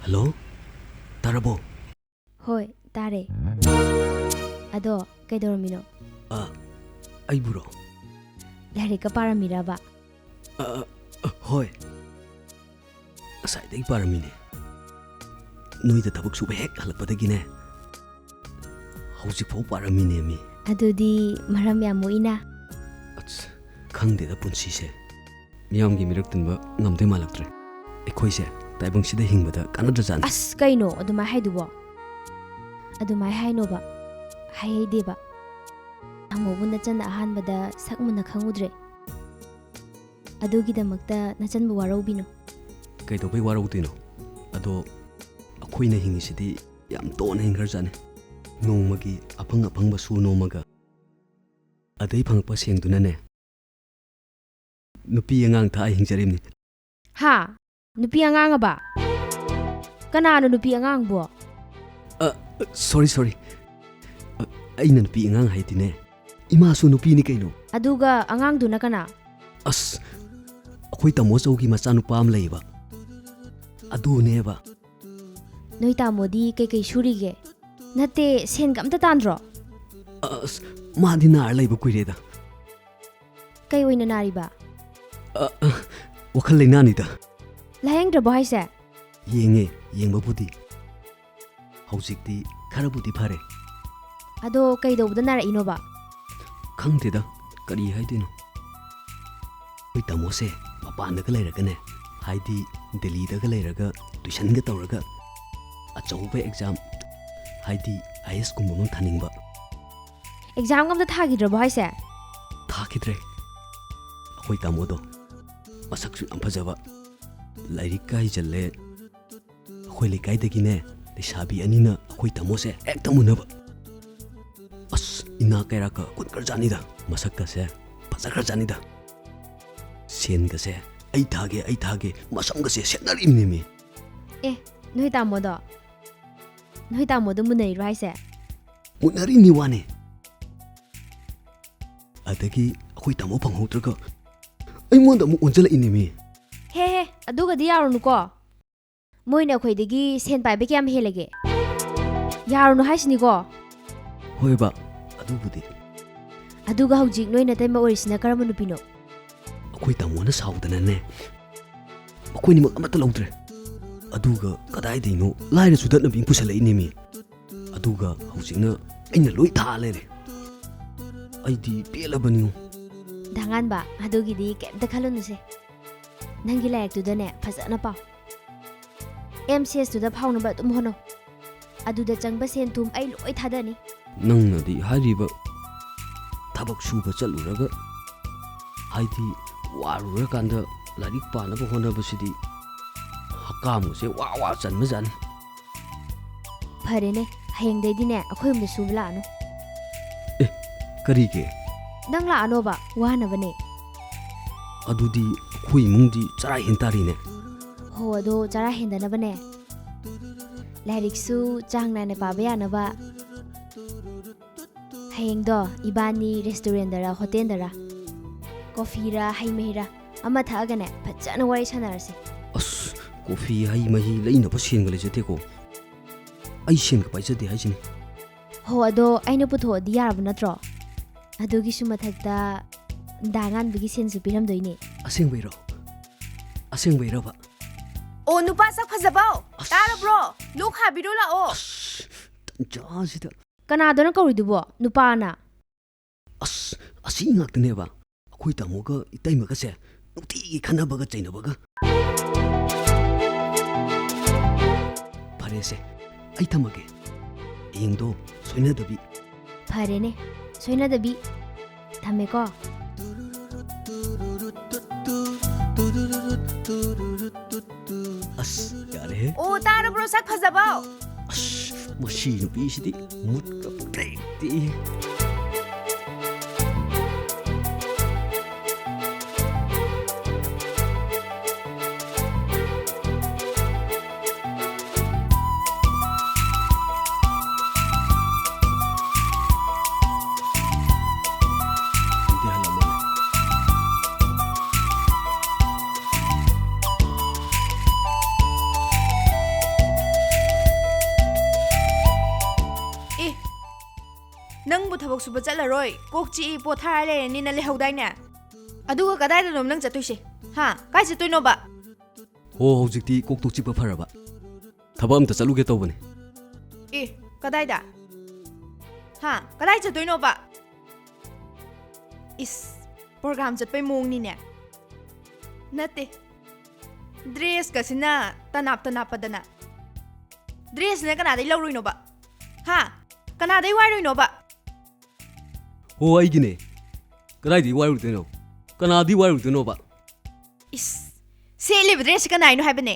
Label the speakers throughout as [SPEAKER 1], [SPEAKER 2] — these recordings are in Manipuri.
[SPEAKER 1] Hello? Tarabo?
[SPEAKER 2] Hoi, tare. Ado, kaidormino?
[SPEAKER 1] Aiburo.
[SPEAKER 2] Larika paramiraba.
[SPEAKER 1] Hoi. Asai dai paramine. Nui da tabuk suba hek halakpadagine. Hauji phau paramine mi.
[SPEAKER 2] Adudi maram yamuina.
[SPEAKER 1] Khangde da punsi se. Miyamgi mirak tunba ngamde malaktre. Ekhoi se taibang sida hingbada kanadra jan.
[SPEAKER 2] As kaino aduma haidubo. Aduma hainoba. Haideba. Amobuna chan ahanbada sakmuna khangudre. Adugidamakta nachanbu warobino.
[SPEAKER 1] Kaidobai warobino. Ado akhoi na hingisidi yam tona hingharjane. Nomagi apang apang basu nomaga. Adai phangpa sengdunane. Nupi angang tha hingjarimni.
[SPEAKER 2] Ha, nupi angang ba? Kanano nupi angang bo?
[SPEAKER 1] Sorry. Aina nupi angang haitine. Imasu nupi ni kaino.
[SPEAKER 2] Aduga angang duna kana?
[SPEAKER 1] As akhoi tamo chaugi macha nupa am leiba. Adu neba.
[SPEAKER 2] Noi tamodi kai surige. Nate sen gamta tandro.
[SPEAKER 1] Madi nar leiba kuireda.
[SPEAKER 2] Kai oina nariba.
[SPEAKER 1] Wakhal leinani da.
[SPEAKER 2] Laheng dra bohaise.
[SPEAKER 1] Yengbabudi. Haujikti kharabudi phare.
[SPEAKER 2] Ado kai dobda nara inoba.
[SPEAKER 1] Khangteda kari haidino. Oi tamose mapanda ga leiragane. Haidi Delhi da ga leiraga tuition ga tawraga. Achauba exam haidi IS kumba thaningba.
[SPEAKER 2] Exam gamta thagidra bohaise.
[SPEAKER 1] Thakidre. Akhoi tamodo masaksu am phajaba. Lairik kai jalle. Akhoi lekai dagine lesabi anina akhoi tamose ekta munaba. As ina kairaka kutkar janida. Masakka se phajakar janida. Sen ga se ai thage masam ga se senari nimi.
[SPEAKER 2] Noi tamodo munai raise.
[SPEAKER 1] Munari ni wane. Adagi akhoi tamo phanghotraga aimon da mu onjala inimi.
[SPEAKER 2] He, aduga di yarunu ko. Moina khoidagi sen pai be kyam helage. Yarunu haisni ko.
[SPEAKER 1] Hoiba adubudi.
[SPEAKER 2] Aduga hojik noina taima orisina karama nupino.
[SPEAKER 1] Akhoi tamona saudana ne. Akhoi ni mak amata laudre. Aduga kadai dino laira sudat na bing pusala inimi. Aduga hojikna aina loi tha lere. Aidi pelabani.
[SPEAKER 2] Dangan ba, adugi di kemta khalunuse. Nangi layak tu dane phasana pa. MCS tu da phawna ba tum hono. Aduda changba sen tum ai loi thadani.
[SPEAKER 1] Nangna di hariba thabak suba chaluraga haidi warura kanda larik pana ba hona basidi hakamu se wa chanma jani.
[SPEAKER 2] Pharene, hayeng dai dine akhoi umda subla anu.
[SPEAKER 1] Karige
[SPEAKER 2] Nang la ano ba, wana bane.
[SPEAKER 1] adudi khui mungdi chara hintari ne.
[SPEAKER 2] Ho ado chara hendana bane. Lariksu chang na ne pabaya na ba. Hayeng do ibani restaurant dara hotel dara. Coffee ra hay mehira ama thaga ne phachana wari sanarase.
[SPEAKER 1] As coffee hai mahi leina ba senga le jate ko. Ai sen ka paisade haisini.
[SPEAKER 2] Ho ado aina putho di yarab natro. Adugi su mathakta dangan bigi sensu piram doine.
[SPEAKER 1] Aseng beira ba.
[SPEAKER 3] O nupa sak phajabao. Tara bro, luk habiru la o.
[SPEAKER 1] Tanja sida.
[SPEAKER 2] Kana dona kawridubo nupa na.
[SPEAKER 1] Asi ngaktane ba. Akhoi tamoga itaimaga se nuti khanabaga chainabaga. Pare se ai thamage. Engdo soina dabi.
[SPEAKER 2] Pharene, soina dabi. Thame ko.
[SPEAKER 1] As yare.
[SPEAKER 3] O tara bro sak phajabao.
[SPEAKER 1] As mashi nupi sidi mutka putekti.
[SPEAKER 3] ꯊꯕꯛ ꯁꯨꯕ ꯆꯠꯂꯔꯣꯏ ꯀꯣꯛ ꯆꯤꯛꯏ ꯄꯣꯊꯥꯔ ꯂꯩꯔꯅꯤꯅ ꯂꯩꯍꯧꯗꯥꯏꯅꯦ ꯑꯗꯨꯒ ꯀꯗꯥꯏꯗꯅꯣ ꯅꯪ ꯆꯠꯇꯣꯏꯁꯦ ꯍꯥ ꯀꯥꯏ ꯆꯠꯇꯣꯏꯅꯣꯕ
[SPEAKER 1] ꯍꯣ ꯍꯧꯖꯤꯛꯇꯤ ꯀꯣꯛꯇꯣ ꯆꯤꯛꯄ ꯐꯔꯕ ꯊꯕꯛ ꯑꯝꯇ ꯆꯠꯂꯨꯒꯦ ꯇꯧꯕꯅꯦ
[SPEAKER 3] ꯑꯦ ꯀꯗꯥꯏꯗ ꯍꯥ ꯀꯗꯥꯏ ꯆꯠꯇꯣꯏꯅꯣꯕ ꯏꯁ ꯄ꯭ꯔꯣꯒ꯭ꯔꯥꯝ ꯆꯠꯄꯩ ꯃꯑꯣꯡꯅꯤꯅꯦ ꯅꯠꯇꯦ ꯗ꯭ꯔꯦꯁꯀꯁꯤꯅ ꯇꯅꯥꯞꯄꯗꯅ ꯗ꯭ꯔꯦꯁꯁꯤꯅ ꯀꯅꯥꯗꯩ ꯂꯧꯔꯨꯏꯅꯣꯕ ꯍꯥ ꯀꯅꯥꯗꯩ ꯋꯥꯏꯔꯨꯏꯅꯣꯕ
[SPEAKER 1] ꯍꯣ ꯑꯩꯒꯤꯅꯦ ꯀꯗꯥꯏꯗꯒꯤ ꯋꯥꯏꯔꯨꯗꯣꯏꯅꯣ ꯀꯅꯥꯗꯤ ꯋꯥꯏꯔꯨꯗꯣꯏꯅꯣꯕ
[SPEAKER 3] ꯏꯁ ꯁꯦꯠꯂꯤꯕ ꯗ꯭ꯔꯦꯁꯁꯤ ꯀꯅꯥꯏꯅꯣ ꯍꯥꯏꯕꯅꯦ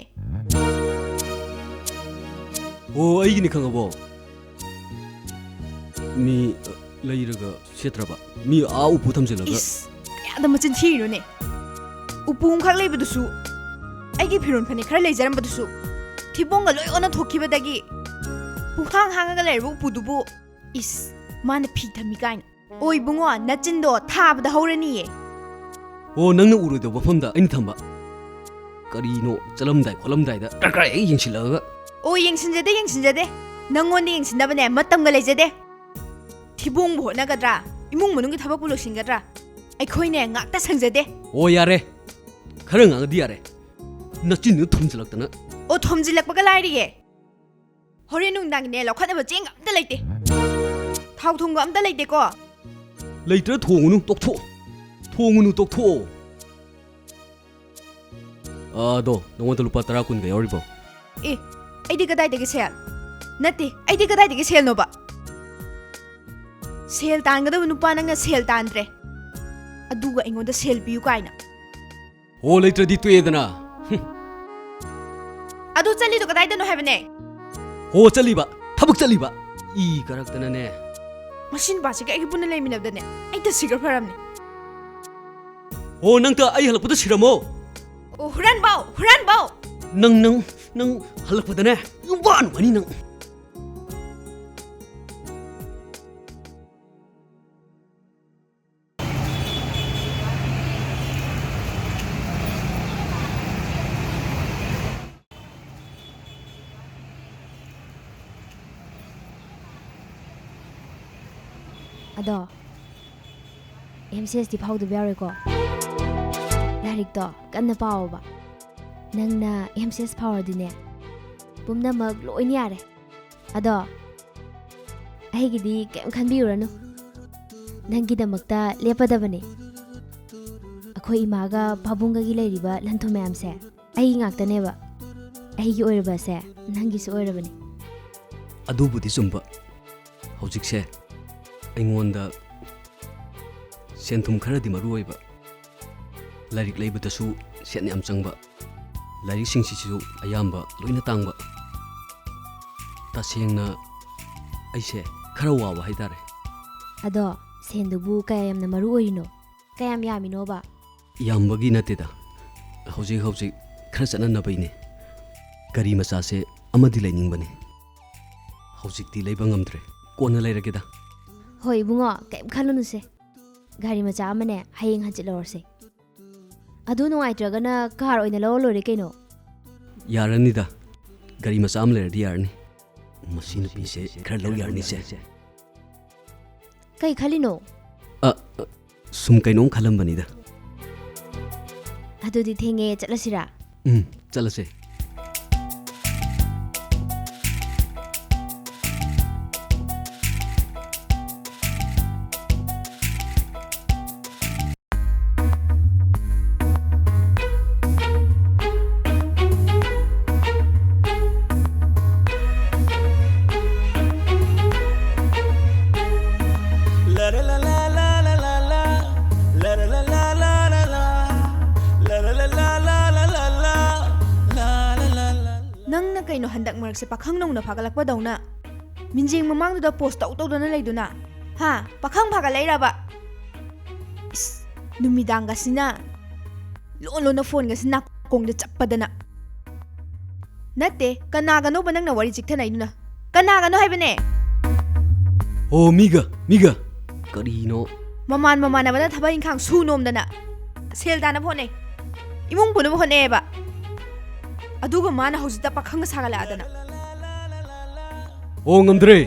[SPEAKER 1] ꯍꯣ ꯑꯩꯒꯤꯅꯦ ꯈꯪꯉꯕꯣ ꯃꯤ ꯂꯩꯔꯒ ꯁꯦꯠꯇ꯭ꯔꯕ ꯃꯤ ꯎꯄꯨ ꯊꯝꯖꯤꯜꯂꯒ
[SPEAKER 3] ꯏꯁ ꯀꯌꯥꯗ ꯃꯆꯤꯟ ꯊꯤꯔꯤꯅꯣꯅꯦ ꯎꯄꯨ ꯑꯃꯈꯛ ꯂꯩꯕꯗꯨꯁꯨ ꯑꯩꯒꯤ ꯐꯤꯔꯣꯟ ꯐꯅꯦꯛ ꯈꯔ ꯂꯩꯖꯔꯝꯕꯗꯨꯁꯨ ꯊꯤꯕꯣꯡꯒ ꯂꯣꯏ ꯑꯣꯟꯅ ꯊꯣꯛꯈꯤꯕꯗꯒꯤ ꯄꯨꯡꯍꯥꯡ ꯍꯥꯡꯉꯒ ꯂꯩꯔꯤꯕ ꯎꯄꯨꯗꯨꯕꯨ ꯏꯁ ꯃꯥꯅ ꯐꯤ ꯊꯝꯃꯤ ꯀꯥꯏꯅ ꯑꯣꯏꯕꯨꯡꯉꯣ ꯅꯆꯤꯟꯗꯣ ꯊꯥꯕꯗ ꯍꯧꯔꯅꯤꯌꯦ
[SPEAKER 1] ꯑꯣ ꯅꯪꯅ ꯎꯔꯣꯏꯗꯕ ꯃꯐꯝꯗ ꯑꯩꯅ ꯊꯝꯕ ꯀꯔꯤꯅꯣ ꯆꯠꯂꯝꯗꯥꯏ ꯈꯣꯠꯂꯝꯗꯥꯏꯗ ꯗꯔꯀꯥꯔ ꯍꯦꯛ ꯌꯦꯡꯁꯤꯜꯂꯛꯑꯒ
[SPEAKER 3] ꯑꯣ ꯌꯦꯡꯁꯤꯟꯖꯗꯦ ꯅꯪꯉꯣꯟꯗ ꯌꯦꯡꯁꯤꯟꯅꯕꯅꯦ ꯃꯇꯝꯒ ꯂꯩꯖꯗꯦ ꯊꯤꯕꯣꯡꯕꯨ ꯍꯣꯠꯅꯒꯗ꯭ꯔꯥ ꯏꯃꯨꯡ ꯃꯅꯨꯡꯒꯤ ꯊꯕꯛꯄꯨ ꯂꯣꯏꯁꯤꯟꯒꯗ꯭ꯔꯥ ꯑꯩꯈꯣꯏꯅꯦ ꯉꯥꯛꯇ ꯁꯪꯖꯗꯦ
[SPEAKER 1] ꯑꯣ ꯌꯥꯔꯦ ꯈꯔ ꯉꯥꯡꯉꯗꯤ ꯌꯥꯔꯦ ꯅꯆꯤꯟꯗꯨ ꯊꯨꯝꯖꯤꯜꯂꯛꯇꯅ
[SPEAKER 3] ꯑꯣ ꯊꯣꯝꯖꯤꯜꯂꯛꯄꯒ ꯂꯥꯏꯔꯤꯌꯦ ꯍꯣꯔꯦꯟ ꯅꯨꯡꯗꯥꯡꯒꯤꯅꯦ ꯂꯧꯈꯠꯅꯕ ꯆꯦꯡꯒ ꯑꯝꯇ ꯂꯩꯇꯦ ꯊꯥꯎ ꯊꯨꯝꯒ ꯑꯝꯇ ꯂꯩꯇꯦꯀꯣ
[SPEAKER 1] ꯂꯩꯇ꯭ꯔ ꯊꯣꯡꯉꯨꯅꯨ ꯇꯣꯛꯊꯣꯛꯑꯣ ꯊꯣꯡꯉꯨꯅꯨ ꯇꯣꯛꯊꯣꯛꯑꯣ ꯑꯗꯣ ꯅꯉꯣꯟꯗ ꯂꯨꯄꯥ 10 20ꯒ ꯌꯥꯎꯔꯤꯕꯣ
[SPEAKER 3] ꯑꯦ ꯑꯩꯗꯤ ꯀꯗꯥꯏꯗꯒꯤ ꯁꯦꯜ ꯅꯠꯇꯦ ꯑꯩꯗꯤ ꯀꯗꯥꯏꯗꯒꯤ ꯁꯦꯜꯅꯣꯕ ꯁꯦꯜ ꯇꯥꯟꯒꯗꯕ ꯅꯨꯄꯥ ꯅꯪꯅ ꯁꯦꯜ ꯇꯥꯟꯗ꯭ꯔꯦ ꯑꯗꯨꯒ ꯑꯩꯉꯣꯟꯗ ꯁꯦꯜ ꯄꯤꯌꯨ ꯀꯥꯏꯅ
[SPEAKER 1] ꯑꯣ ꯂꯩꯇ꯭ꯔꯗꯤ ꯇꯣꯛꯑꯦꯗꯅ
[SPEAKER 3] ꯑꯗꯨ ꯆꯠꯂꯤꯗꯣ ꯀꯗꯥꯏꯗꯅꯣ ꯍꯥꯏꯕꯅꯦ
[SPEAKER 1] ꯍꯣ ꯆꯠꯂꯤꯕ ꯊꯕꯛ ꯆꯠꯂꯤꯕ ꯏ ꯀꯔꯛꯇꯅꯅꯦ
[SPEAKER 3] ꯃꯁꯤ ꯅꯨꯄꯥꯁꯤꯒ ꯑꯩꯒ ꯄꯨꯟꯅ ꯂꯩꯃꯤꯟꯅꯕꯗꯅꯦ ꯑꯩ ꯇꯁꯤꯈ꯭ꯔ ꯐꯔꯝꯅꯦ
[SPEAKER 1] ꯑꯣ ꯅꯪꯇ ꯑꯩ ꯍꯜꯂꯛꯄꯗ ꯁꯤꯔꯝꯃꯣ
[SPEAKER 3] ꯑꯣ ꯍꯨꯔꯥꯟꯕꯥꯎ
[SPEAKER 1] ꯅꯪ ꯍꯜꯂꯛꯄꯗꯅꯦ ꯌꯨꯝ ꯋꯥꯅꯤ ꯅꯪ
[SPEAKER 2] ꯑꯗꯣ MCST ꯐꯥꯎꯗꯕ ꯌꯥꯔꯣꯏꯀꯣ ꯂꯥꯏꯔꯤꯛꯇꯣ ꯀꯟꯅ ꯄꯥꯎꯕ ꯅꯪꯅ MCS ꯐꯥꯎꯔꯗꯤꯅꯦ ꯄꯨꯝꯅꯃꯛ ꯂꯣꯏꯅ ꯌꯥꯔꯦ ꯑꯗꯣ ꯑꯩꯒꯤꯗꯤ ꯀꯩꯝ ꯈꯟꯕꯤꯔꯨꯔꯅꯨ ꯅꯪꯒꯤꯗꯃꯛꯇ ꯂꯦꯞꯄꯗꯕꯅꯦ ꯑꯩꯈꯣꯏ ꯏꯃꯥꯒ ꯄꯥꯕꯨꯡꯒꯒꯤ ꯂꯩꯔꯤꯕ ꯂꯟꯊꯨꯝ ꯃꯌꯥꯝꯁꯦ ꯑꯩꯒꯤ ꯉꯥꯛꯇꯅꯦꯕ ꯑꯩꯒꯤ ꯑꯣꯏꯔꯕꯁꯦ ꯅꯪꯒꯤꯁꯨ ꯑꯣꯏꯔꯕꯅꯤ
[SPEAKER 1] ꯑꯗꯨꯕꯨꯗꯤ ꯆꯨꯝꯕ ꯍꯧꯖꯤꯛꯁꯦ ꯑꯩꯉꯣꯟꯗ ꯁꯦꯟꯊꯨꯝ ꯈꯔꯗꯤ ꯃꯔꯨ ꯑꯣꯏꯕ ꯂꯥꯏꯔꯤꯛ ꯂꯩꯕꯗꯁꯨ ꯁꯦꯟ ꯌꯥꯝ ꯆꯪꯕ ꯂꯥꯏꯔꯤꯛꯁꯤꯡꯁꯤꯁꯨ ꯑꯌꯥꯝꯕ ꯂꯣꯏꯅ ꯇꯥꯡꯕ ꯇꯁꯦꯡꯅ ꯑꯩꯁꯦ ꯈꯔ ꯋꯥꯕ ꯍꯥꯏꯇꯥꯔꯦ
[SPEAKER 2] ꯑꯗꯣ ꯁꯦꯟꯗꯨꯕꯨ ꯀꯌꯥ ꯌꯥꯝꯅ ꯃꯔꯨ ꯑꯣꯏꯔꯤꯅꯣ ꯀꯌꯥꯝ ꯌꯥꯝꯃꯤꯅꯣꯕ
[SPEAKER 1] ꯌꯥꯝꯕꯒꯤ ꯅꯠꯇꯦꯗ ꯍꯧꯖꯤꯛ ꯈꯔ ꯆꯠꯅꯅꯕꯩꯅꯦ ꯒꯥꯔꯤ ꯃꯆꯥꯁꯦ ꯑꯃꯗꯤ ꯂꯩꯅꯤꯡꯕꯅꯦ ꯍꯧꯖꯤꯛꯇꯤ ꯂꯩꯕ ꯉꯝꯗ꯭ꯔꯦ ꯀꯣꯟꯅ ꯂꯩꯔꯒꯦꯗ
[SPEAKER 2] ꯍꯣꯏ ꯏꯕꯨꯡꯉꯣ ꯀꯩꯝ ꯈꯜꯂꯨꯅꯨꯁꯦ ꯒꯥꯔꯤ ꯃꯆꯥ ꯑꯃꯅꯦ ꯍꯌꯦꯡ ꯍꯟꯆꯤꯠ ꯂꯧꯔꯁꯦ ꯑꯗꯨ ꯅꯨꯡꯉꯥꯏꯇ꯭ꯔꯒꯅ ꯀꯥꯔ ꯑꯣꯏꯅ ꯂꯧꯔ ꯂꯣꯏꯔꯦ ꯀꯩꯅꯣ
[SPEAKER 1] ꯌꯥꯔꯅꯤꯗ ꯒꯥꯔꯤ ꯃꯆꯥ ꯑꯃ ꯂꯩꯔꯗꯤ ꯌꯥꯔꯅꯤ ꯃꯁꯤ ꯅꯨꯄꯤꯁꯦ ꯈꯔ ꯂꯧ ꯌꯥꯔꯅꯤꯁꯦ
[SPEAKER 2] ꯀꯩ ꯈꯜꯂꯤꯅꯣ
[SPEAKER 1] ꯁꯨꯝ ꯀꯩꯅꯣꯝ ꯈꯜꯂꯝꯕꯅꯤꯗ
[SPEAKER 2] ꯑꯗꯨꯗꯤ ꯊꯦꯡꯉꯦ ꯆꯠꯂꯁꯤꯔꯥ
[SPEAKER 1] ꯆꯠꯂꯁꯦ
[SPEAKER 3] ꯅꯪꯅ ꯀꯩꯅꯣ ꯍꯟꯗꯛ ꯃꯔꯛꯁꯦ ꯄꯥꯈꯪ ꯅꯧꯅ ꯐꯥꯒꯠꯂꯛꯄꯗꯧꯅ ꯃꯤꯡꯖꯦꯡ ꯃꯃꯥꯡꯗꯨꯗ ꯄꯣꯁ ꯇꯧꯗꯅ ꯂꯩꯗꯨꯅ ꯍꯥ ꯄꯥꯈꯪ ꯐꯥꯒꯠꯂꯛꯏꯔꯕ ꯏꯁ ꯅꯨꯃꯤꯗꯥꯡꯒꯁꯤꯅ ꯂꯣꯟ ꯐꯣꯟꯒꯁꯤ ꯅꯥꯀꯣꯡꯗ ꯆꯞꯄꯗꯅ ꯅꯠꯇꯦ ꯀꯅꯥꯒꯅꯣꯕ ꯅꯪꯅ ꯋꯥꯔꯤ ꯆꯤꯛꯊꯅꯩꯗꯨꯅ ꯀꯅꯥꯒꯅꯣ ꯍꯥꯏꯕꯅꯦ
[SPEAKER 1] ꯑꯣ ꯃꯤꯒ ꯀꯔꯤꯅꯣ
[SPEAKER 3] ꯃꯃꯥꯟꯅꯕꯅ ꯊꯕꯛ ꯏꯪꯈꯥꯡ ꯁꯨ ꯅꯣꯝꯗꯅ ꯁꯦꯜ ꯇꯥꯅꯕ ꯍꯣꯠꯅꯩ ꯏꯃꯨꯡ ꯄꯨꯅꯕ ꯍꯣꯠꯅꯩꯑꯕ ꯑꯗꯨꯒ ꯃꯥꯅ ꯍꯧꯖꯤꯛꯇ ꯄꯥꯈꯪꯒ ꯁꯥꯒꯠꯂꯛꯑꯗꯅ
[SPEAKER 1] ꯑꯣ ꯉꯝꯗ꯭ꯔꯦ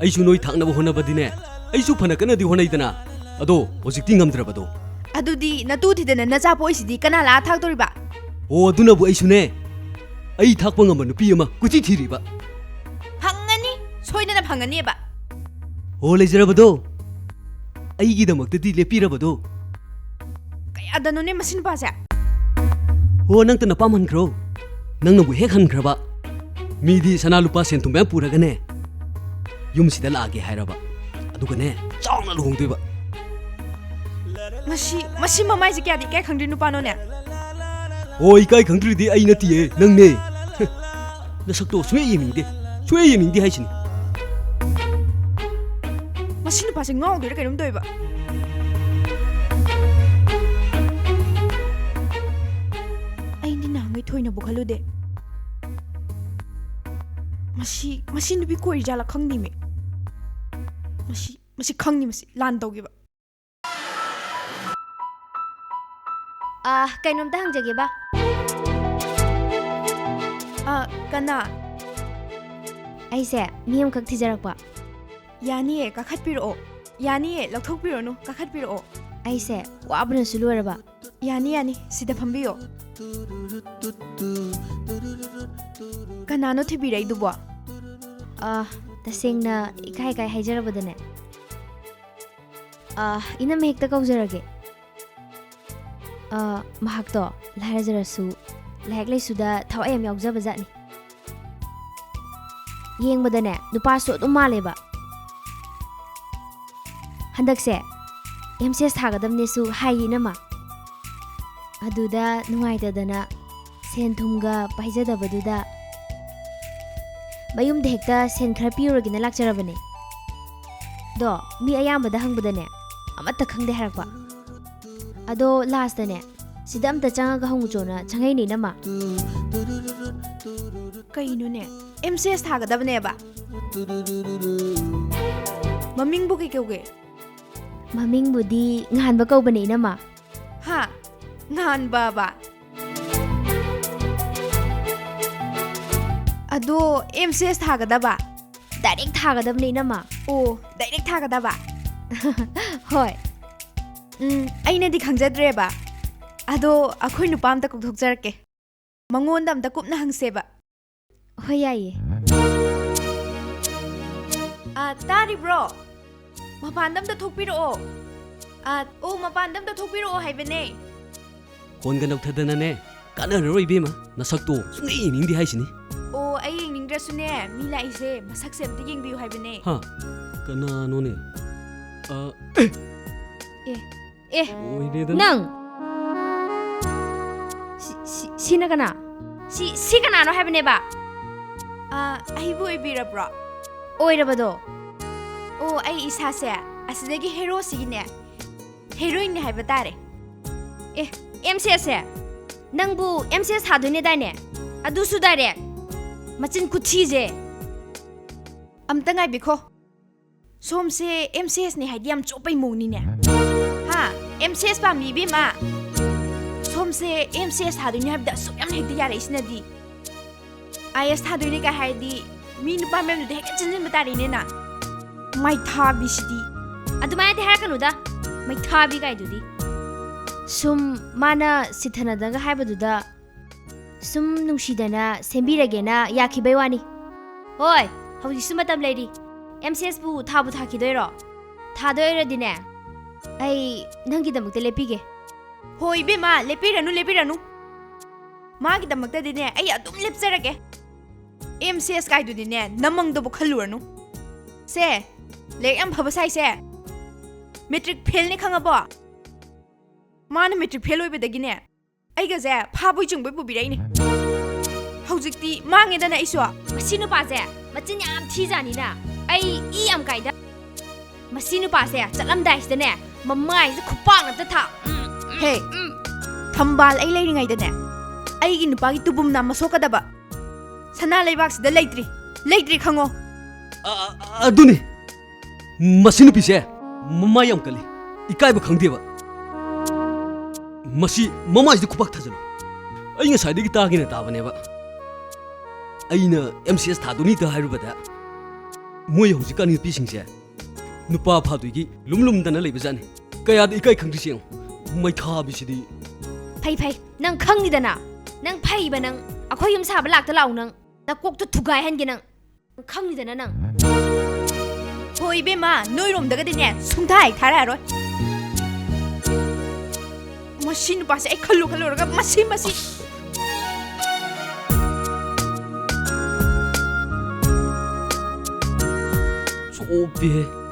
[SPEAKER 1] ꯑꯩꯁꯨ ꯅꯣꯏ ꯊꯥꯛꯅꯕ ꯍꯣꯠꯅꯕꯗꯤꯅꯦ ꯑꯩꯁꯨ ꯐꯅ ꯀꯟꯅꯗꯤ ꯍꯣꯠꯅꯩꯗꯅ ꯑꯗꯣ ꯍꯧꯖꯤꯛꯇꯤ ꯉꯝꯗ꯭ꯔꯕꯗꯣ
[SPEAKER 3] ꯑꯗꯨꯗꯤ ꯅꯇꯨ ꯊꯤꯗꯅ ꯅꯆꯥ ꯄꯣꯛꯏꯁꯤꯗꯤ ꯀꯅꯥ ꯂꯥꯛꯑ ꯊꯥꯛꯇꯧꯔꯤꯕ
[SPEAKER 1] ꯑꯣ ꯑꯗꯨꯅꯕꯨ ꯑꯩꯁꯨꯅꯦ ꯑꯩ ꯊꯥꯛꯄ ꯉꯝꯕ ꯅꯨꯄꯤ ꯑꯃ ꯀꯨꯆꯤ ꯊꯤꯔꯤꯕ
[SPEAKER 3] ꯐꯪꯒꯅꯤ ꯁꯣꯏꯗꯅ ꯐꯪꯒꯅꯤꯕ
[SPEAKER 1] ꯑꯣ ꯂꯩꯖꯔꯕꯗꯣ ꯑꯩꯒꯤꯗꯃꯛꯇꯗꯤ ꯂꯦꯞꯄꯤꯔꯕꯗꯣ
[SPEAKER 3] ꯀꯌꯥꯗꯅꯣꯅꯦ ꯃꯁꯤ ꯅꯨꯄꯥꯁꯦ
[SPEAKER 1] ꯑꯣ ꯅꯪꯇ ꯅꯄꯥꯝ ꯍꯟꯈ꯭ꯔꯣ ꯅꯪꯅꯕꯨ ꯍꯦꯛ ꯍꯟꯈ꯭ꯔꯕ ꯃꯤꯗꯤ ꯁꯅꯥ ꯂꯨꯄꯥ ꯁꯦꯟ ꯊꯨꯝ ꯃꯌꯥꯝ ꯄꯨꯔꯒꯅꯦ ꯌꯨꯝꯁꯤꯗ ꯂꯥꯛꯑꯒꯦ ꯍꯥꯏꯔꯕ ꯑꯗꯨꯒꯅꯦ ꯆꯥꯎꯅ ꯂꯨꯍꯣꯡꯗꯣꯏꯕ
[SPEAKER 3] ꯃꯁꯤ ꯃꯃꯥꯏꯁꯦ ꯀꯌꯥꯗꯤ ꯏꯀꯥꯏ ꯈꯪꯗ꯭ꯔꯤ ꯅꯨꯄꯥꯅꯣꯅꯦ
[SPEAKER 1] ꯑꯣ ꯏꯀꯥꯏ ꯈꯪꯗ꯭ꯔꯤꯗꯤ ꯑꯩ ꯅꯠꯇꯤꯌꯦ ꯅꯪꯅꯦ ꯅꯁꯛꯇꯣ ꯁꯨꯡꯌꯦꯡ ꯌꯦꯡꯅꯤꯡꯗꯦ ꯍꯥꯏꯁꯤꯅꯤ
[SPEAKER 3] ꯃꯁꯤ ꯅꯨꯄꯥꯁꯦ ꯉꯥꯎꯗꯣꯏꯔꯥ ꯀꯩꯅꯣꯝ ꯇꯧꯏꯕ ꯑꯩꯗꯤ ꯅꯍꯥꯟꯒꯩ ꯊꯣꯏꯅꯕꯨ ꯈꯜꯂꯨꯗꯦ ꯃꯁꯤ ꯅꯨꯄꯤ ꯀꯣꯏꯔꯤꯖꯥꯠꯂꯥ ꯈꯪꯗꯦꯃꯤ ꯃꯁꯤ ꯈꯪꯅꯤ ꯃꯁꯤ ꯂꯥꯟ ꯇꯧꯈꯤꯕ
[SPEAKER 2] ꯀꯩꯅꯣꯝꯇ ꯍꯪꯖꯒꯦꯕ
[SPEAKER 3] ꯀꯅꯥ
[SPEAKER 2] ꯑꯩꯁꯦ ꯃꯤ ꯑꯃꯈꯛ ꯊꯤꯖꯔꯛꯄ
[SPEAKER 3] ꯌꯥꯅꯤꯌꯦ ꯀꯥꯈꯠꯄꯤꯔꯛꯑꯣ ꯌꯥꯅꯤꯌꯦ ꯂꯧꯊꯣꯛꯄꯤꯔꯣꯅꯨ ꯀꯥꯈꯠꯄꯤꯔꯛꯑꯣ
[SPEAKER 2] ꯑꯩꯁꯦ ꯋꯥꯕꯅꯁꯨ ꯂꯣꯏꯔꯕ
[SPEAKER 3] ꯌꯥꯅꯤ ꯁꯤꯗ ꯐꯝꯕꯤꯌꯣ ꯀꯅꯥꯅꯣ ꯊꯤꯕꯤꯔꯛꯏꯗꯨꯕꯣ
[SPEAKER 2] ꯇꯁꯦꯡꯅ ꯏꯀꯥꯏ ꯍꯥꯏꯖꯔꯕꯗꯅꯦ ꯏꯅꯝꯃ ꯍꯦꯛꯇ ꯀꯧꯖꯔꯒꯦ ꯃꯍꯥꯛꯇꯣ ꯂꯥꯏꯔꯖꯔꯁꯨ ꯂꯥꯏꯔꯤꯛ ꯂꯥꯏꯁꯨꯗ ꯊꯋꯥꯏ ꯌꯥꯝ ꯌꯥꯎꯖꯕ ꯖꯥꯠꯅꯤ ꯌꯦꯡꯕꯗꯅꯦ ꯅꯨꯄꯥꯁꯨ ꯑꯗꯨꯝ ꯃꯥꯜꯂꯦꯕ ꯍꯟꯗꯛꯁꯦ MCS ꯊꯥꯒꯗꯕꯅꯦꯁꯨ ꯍꯥꯏꯌꯦ ꯏꯅꯝꯃ ꯑꯗꯨꯗ ꯅꯨꯡꯉꯥꯏꯇꯗꯅ ꯁꯦꯟ ꯊꯨꯝꯒ ꯄꯥꯏꯖꯗꯕꯗꯨꯗ ꯃꯌꯨꯝꯗ ꯍꯦꯛꯇ ꯁꯦꯟ ꯈꯔ ꯄꯤꯔꯨꯔꯒꯦꯅ ꯂꯥꯛꯆꯔꯕꯅꯦ ꯑꯗꯣ ꯃꯤ ꯑꯌꯥꯝꯕꯗ ꯍꯪꯕꯗꯅꯦ ꯑꯃꯠꯇ ꯈꯪꯗꯦ ꯍꯥꯏꯔꯛꯄ ꯑꯗꯣ ꯂꯥꯁꯇꯅꯦ ꯁꯤꯗ ꯑꯝꯇ ꯆꯪꯉꯒ ꯍꯪꯉꯨꯆꯣꯅ ꯆꯪꯉꯛꯏꯅꯦ ꯏꯅꯝꯃ
[SPEAKER 3] ꯀꯩꯅꯣꯅꯦ MCS ꯊꯥꯒꯗꯕꯅꯦꯕ ꯃꯃꯤꯡꯕꯨ ꯀꯩ ꯀꯧꯒꯦ
[SPEAKER 2] ꯃꯃꯤꯡꯕꯨꯗꯤ ꯉꯥꯟꯕ ꯀꯧꯕꯅꯦ ꯏꯅꯝꯃ
[SPEAKER 3] ꯍꯥ ꯉꯥꯟꯕꯕ ꯑꯗꯣ MCS ꯊꯥꯒꯗꯕ
[SPEAKER 2] ꯗꯥꯏꯔꯦꯛ ꯊꯥꯒꯗꯕꯅꯦ ꯏꯅꯝꯃ
[SPEAKER 3] ꯑꯣ ꯗꯥꯏꯔꯦꯛ ꯊꯥꯒꯗꯕ
[SPEAKER 2] ꯍꯣꯏ
[SPEAKER 3] ꯑꯩꯅꯗꯤ ꯈꯪꯖꯗ꯭ꯔꯦꯕ ꯑꯗꯣ ꯑꯩꯈꯣꯏ ꯅꯨꯄꯥ ꯑꯝꯇ ꯀꯧꯊꯣꯛꯆꯔꯛꯀꯦ ꯃꯉꯣꯟꯗ ꯑꯝꯇ ꯀꯨꯞꯅ ꯍꯪꯁꯦꯕ
[SPEAKER 2] ꯍꯣꯏ ꯌꯥꯏꯌꯦ
[SPEAKER 3] ꯇꯥꯔꯤꯕ꯭ꯔో ꯃꯄꯥꯟꯗ ꯑꯝꯇ ꯊꯣꯛꯄꯤꯔꯛꯑꯣ ꯑꯣ ꯃꯄꯥꯟꯗ ꯑꯝꯇ ꯊꯣꯛꯄꯤꯔꯛꯑꯣ ꯍꯥꯏꯕꯅꯦ
[SPEAKER 1] ꯐꯣꯟꯒ ꯅꯧꯊꯗꯅꯅꯦ ꯀꯥꯟꯅꯔꯔꯣꯏ ꯏꯕꯦꯝꯃ ꯅꯁꯛꯇꯣ ꯁꯨꯡꯌꯦꯡ ꯌꯦꯡꯅꯤꯡꯗꯦ ꯍꯥꯏꯁꯤꯅꯤ
[SPEAKER 3] ꯑꯣ ꯑꯩ ꯌꯦꯡꯅꯤꯡꯗ꯭ꯔꯁꯨꯅꯦ ꯃꯤ ꯂꯥꯛꯏꯁꯦ ꯃꯁꯛꯁꯦ ꯑꯝꯇ ꯌꯦꯡꯕꯤꯌꯨ ꯍꯥꯏꯕꯅꯦ
[SPEAKER 1] ꯍꯥ ꯀꯅꯥꯅꯣꯅꯦ
[SPEAKER 2] ꯑꯦ ꯅꯪ ꯁꯤꯅ ꯀꯅꯥ ꯁꯤ ꯀꯅꯥꯅꯣ ꯍꯥꯏꯕꯅꯦꯕ
[SPEAKER 3] ꯑꯩꯕꯨ ꯑꯣꯏꯕꯤꯔꯕ꯭ꯔꯣ
[SPEAKER 2] ꯑꯣꯏꯔꯕꯗꯣ
[SPEAKER 3] ꯑꯣ ꯑꯩ ꯏꯁꯥꯁꯦ ꯑꯁꯤꯗꯒꯤ ꯍꯦꯔꯣꯁꯤꯒꯤꯅꯦ ꯍꯦꯔꯣꯏꯟꯅꯦ ꯍꯥꯏꯕ ꯇꯥꯔꯦ
[SPEAKER 2] MCS ꯅꯪꯕꯨ MCS ꯊꯥꯗꯣꯏꯅꯦꯗꯥꯏꯅꯦ ꯑꯗꯨꯁꯨ ꯗꯥꯏꯔꯦꯛ ꯃꯆꯤꯟ ꯈꯨꯊꯤꯁꯦ
[SPEAKER 3] ꯑꯝꯇ ꯉꯥꯏꯕꯤꯈꯣ ꯁꯣꯝꯁꯦ MCSꯅꯦ ꯍꯥꯏꯗꯤ ꯌꯥꯝ ꯆꯣꯞꯄꯩ ꯃꯑꯣꯡꯅꯤꯅꯦ ꯍꯥ MCS ꯄꯥꯝꯃꯤ ꯏꯕꯦꯝꯃ ꯁꯣꯝꯁꯦ MCS ꯊꯥꯗꯣꯏꯅꯦ ꯍꯥꯏꯕꯗ ꯑꯁꯨꯛ ꯌꯥꯝ ꯍꯦꯛꯇ ꯌꯥꯔꯛꯏꯁꯤꯅꯗꯤ IS ꯊꯥꯗꯣꯏꯅꯦ ꯀꯥꯏ ꯍꯥꯏꯔꯗꯤ ꯃꯤ ꯅꯨꯄꯥ ꯃꯌꯥꯝꯗꯨꯗ ꯍꯦꯛꯇ ꯆꯤꯟꯖꯤꯟꯕ ꯇꯥꯔꯦꯅꯦꯅ ꯃꯩꯊꯥꯕꯤꯁꯤꯗꯤ
[SPEAKER 2] ꯑꯗꯨꯃꯥꯏꯅꯗꯤ ꯍꯥꯏꯔꯛꯀꯅꯨꯗ ꯃꯩꯊꯥꯕꯤ ꯀꯥꯏꯗꯨꯗꯤ ꯁꯨꯝ ꯃꯥꯅ ꯁꯤꯊꯅꯗꯒ ꯍꯥꯏꯕꯗꯨꯗ ꯁꯨꯝ ꯅꯨꯡꯁꯤꯗꯅ ꯁꯦꯝꯕꯤꯔꯒꯦꯅ ꯌꯥꯈꯤꯕꯩ ꯋꯥꯅꯤ ꯍꯣꯏ ꯍꯧꯖꯤꯛꯁꯨ ꯃꯇꯝ ꯂꯩꯔꯤ MCSꯄꯨ ꯊꯥꯈꯤꯗꯣꯏꯔꯣ ꯊꯥꯗꯣꯏ ꯑꯣꯏꯔꯗꯤꯅꯦ ꯑꯩ ꯅꯪꯒꯤꯗꯃꯛꯇ ꯂꯦꯞꯄꯤꯒꯦ
[SPEAKER 3] ꯍꯣꯏ ꯏꯕꯦꯝꯃ ꯂꯦꯞꯄꯤꯔꯅꯨ ꯃꯥꯒꯤꯗꯃꯛꯇꯗꯤꯅꯦ ꯑꯩ ꯑꯗꯨꯝ ꯂꯦꯞꯆꯔꯒꯦ MCS ꯀꯥꯏꯗꯨꯗꯤꯅꯦ ꯅꯃꯪꯗꯕꯨ ꯈꯜꯂꯨꯔꯅꯨ ꯁꯦ ꯂꯥꯏꯔꯤꯛ ꯌꯥꯝ ꯐꯕ ꯁꯥꯏꯁꯦ ꯃꯦꯇ꯭ꯔꯤꯛ ꯐꯦꯜꯅꯤ ꯈꯪꯉꯕꯣ ꯃꯥꯅ ꯃꯦꯇ꯭ꯔꯤꯛ ꯐꯦꯜ ꯑꯣꯏꯕꯗꯒꯤꯅꯦ ꯑꯩꯒꯁꯦ ꯐꯥꯕꯣꯏ ꯆꯨꯡꯕꯣꯏ ꯄꯨꯕꯤꯔꯛꯏꯅꯦ ꯍꯧꯖꯤꯛꯇꯤ ꯃꯥꯡꯉꯦꯗꯅ ꯑꯩꯁꯨ
[SPEAKER 2] ꯃꯁꯤ ꯅꯨꯄꯥꯁꯦ ꯃꯆꯤꯟ ꯌꯥꯝ ꯊꯤꯖꯥꯅꯤꯅ ꯑꯩ ꯌꯥꯝ ꯀꯥꯏꯗ ꯃꯁꯤ ꯅꯨꯄꯥꯁꯦ ꯆꯠꯂꯝꯗꯥꯏꯁꯤꯗꯅꯦ ꯃꯃꯥꯏꯁꯦ ꯈꯨꯄꯥꯛ ꯑꯝꯇ ꯊꯥ
[SPEAKER 3] ꯍꯦ ꯊꯝꯕꯥꯜ ꯑꯩ ꯂꯩꯔꯤꯉꯩꯗꯅꯦ ꯑꯩꯒꯤ ꯅꯨꯄꯥꯒꯤ ꯇꯨꯕꯨꯝ ꯅꯥꯝꯃ ꯁꯣꯛꯀꯗꯕ ꯁꯅꯥ ꯂꯩꯕꯥꯛꯁꯤꯗ ꯂꯩꯇ꯭ꯔꯤ ꯈꯪꯉꯣ
[SPEAKER 1] ꯑꯗꯨꯅꯤ ꯃꯁꯤ ꯅꯨꯄꯤꯁꯦ ꯃꯃꯥꯏ ꯌꯥꯝ ꯀꯜꯂꯤ ꯏꯀꯥꯏꯕ ꯈꯪꯗꯦꯕ ꯃꯁꯤ ꯃꯃꯥꯏꯁꯤꯗ ꯈꯨꯄꯥꯛ ꯊꯥꯖꯜꯂꯨ ꯑꯩ ꯉꯁꯥꯏꯗꯒꯤ ꯇꯥꯒꯦꯅ ꯇꯥꯕꯅꯦꯕ ꯑꯩꯅ MCS ꯊꯥꯗꯣꯏꯅꯤꯇ ꯍꯥꯏꯔꯨꯕꯗ ꯃꯣꯏ ꯍꯧꯖꯤꯛꯀꯥꯟ ꯅꯨꯄꯤꯁꯤꯡꯁꯦ ꯅꯨꯄꯥ ꯐꯥꯗꯣꯏꯒꯤ ꯂꯨꯝꯗꯅ ꯂꯩꯕꯖꯥꯠꯅꯤ ꯀꯌꯥꯗ ꯏꯀꯥꯏ ꯈꯪꯗ꯭ꯔꯤꯁꯦ ꯌꯦꯡꯉꯣ ꯃꯩꯊꯥꯕꯤꯁꯤꯗꯤ
[SPEAKER 2] ꯐꯩ ꯅꯪ ꯈꯪꯅꯤꯗꯅ ꯅꯪ ꯐꯩꯕ ꯅꯪ ꯑꯩꯈꯣꯏ ꯌꯨꯝ ꯁꯥꯕ ꯂꯥꯛꯇ ꯂꯥꯛꯎ ꯅꯪ ꯅꯀꯣꯛꯇꯣ ꯊꯨꯒꯥꯏꯍꯟꯒꯦ ꯅꯪ ꯈꯪꯅꯤꯗꯅ ꯅꯪ
[SPEAKER 3] ꯍꯣꯏ 이베마 ꯅꯣꯏꯔꯣꯝꯗꯒꯗꯤꯅꯦ ꯁꯨꯡꯊꯥ ꯍꯦꯛ ꯊꯥꯔꯛꯑꯔꯣꯏ ꯃꯁꯤ ꯅꯨꯄꯥꯁꯦ ꯑꯩ ꯈꯜꯂꯨꯔꯒ ꯃꯁꯤ
[SPEAKER 1] ꯆꯣꯞꯄꯤꯍꯦ